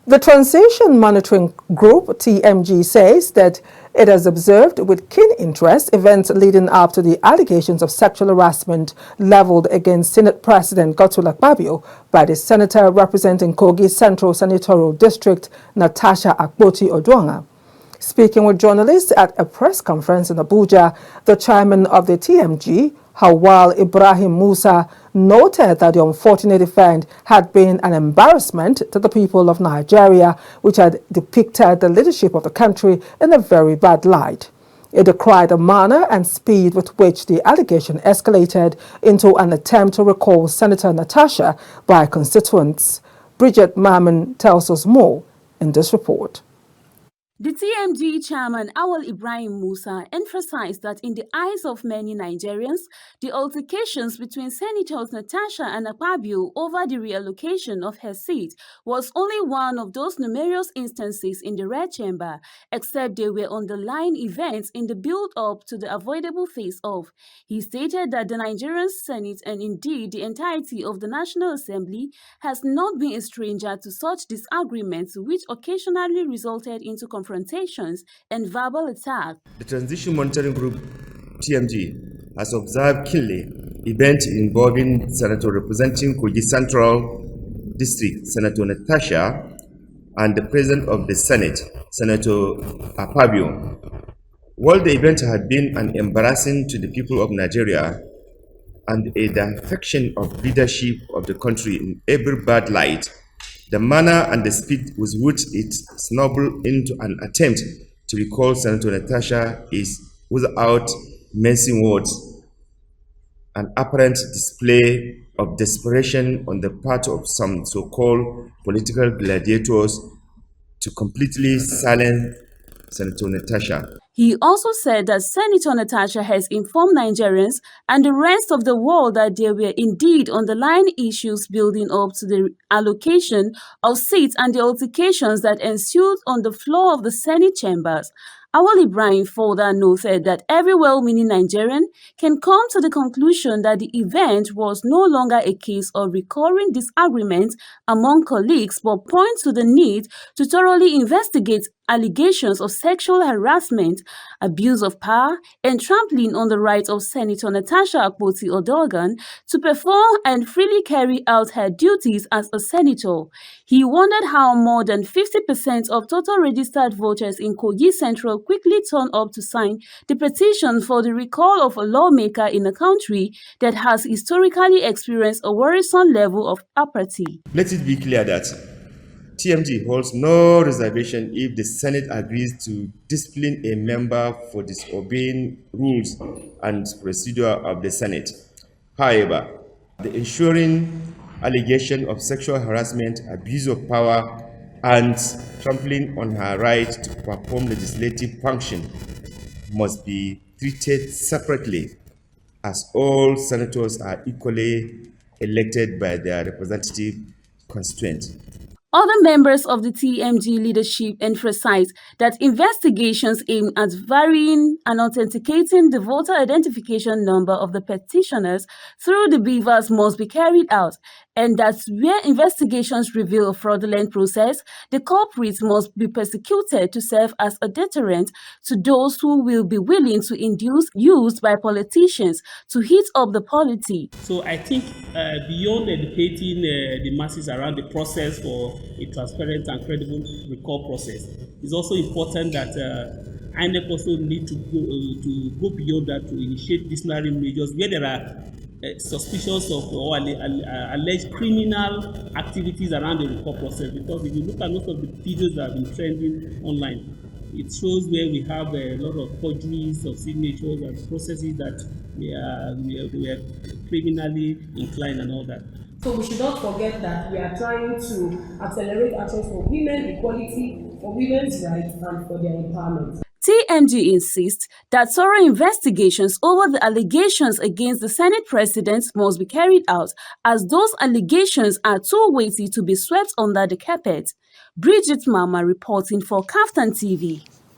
The Transition Monitoring Group-TMG says that it has observed with keen interest events leading up to the allegations of sexual harassment leveled against Senate President Godswill Akpabio by the senator representing Kogi Central Senatorial District, Natasha Akpoti Uduaghan. Speaking with journalists at a press conference in Abuja, the chairman of the TMG, Auwal Ibrahim Musa, noted that the unfortunate event had been an embarrassment to the people of Nigeria, which had depicted the leadership of the country in a very bad light. It decried the manner and speed with which the allegation escalated into an attempt to recall Senator Natasha by constituents. Bridget Mammon tells us more in this report. The TMG chairman Auwal Ibrahim Musa emphasized that in the eyes of many Nigerians, the altercations between Senators Natasha and Akpabio over the reallocation of her seat was only one of those numerous instances in the Red Chamber, except they were underlying events in the build-up to the avoidable face-off. He stated that the Nigerian Senate and indeed the entirety of the National Assembly has not been a stranger to such disagreements which occasionally resulted into confrontations and verbal attacks. The Transition Monitoring Group-TMG has observed keenly events involving Senator representing Kogi Central District, Senator Natasha, and the President of the Senate, Senator Akpabio. While the event had been an embarrassing to the people of Nigeria and a defection of leadership of the country in every bad light, the manner and the speed with which it snowballed into an attempt to recall Senator Natasha is, without mincing words, an apparent display of desperation on the part of some so-called political gladiators to completely silence Senator Natasha. He also said that Senator Natasha has informed Nigerians and the rest of the world that there were indeed underlying issues building up to the allocation of seats and the altercations that ensued on the floor of the Senate chambers. Auwal Ibrahim further noted that every well-meaning Nigerian can come to the conclusion that the event was no longer a case of recurring disagreements among colleagues, but points to the need to thoroughly investigate allegations of sexual harassment, abuse of power, and trampling on the rights of Senator Natasha Akpoti Uduaghan to perform and freely carry out her duties as a senator. He wondered how more than 50% of total registered voters in Kogi Central quickly turned up to sign the petition for the recall of a lawmaker in a country that has historically experienced a worrisome level of apathy. Let it be clear that TMG holds no reservation if the Senate agrees to discipline a member for disobeying rules and procedure of the Senate. However, the ensuring allegation of sexual harassment, abuse of power, and trampling on her right to perform legislative function must be treated separately, as all senators are equally elected by their representative constituents. Other members of the TMG leadership emphasized that investigations aimed at varying and authenticating the voter identification number of the petitioners through the beavers must be carried out, and that where investigations reveal a fraudulent process, the culprits must be persecuted to serve as a deterrent to those who will be willing to induce used by politicians to heat up the polity. So I think beyond educating the masses around the process for a transparent and credible recall process, it's also important that INEC also need to go beyond that to initiate disciplinary measures where there are suspicions of or alleged criminal activities around the recall process. Because if you look at most of the videos that have been trending online, it shows where we have a lot of forgeries of signatures and processes that were criminally inclined and all that. So we should not forget that we are trying to accelerate actions for women equality, for women's rights, and for their empowerment. TMG insists that thorough investigations over the allegations against the Senate President must be carried out, as those allegations are too weighty to be swept under the carpet. Bridget Mama reporting for KAFTAN TV.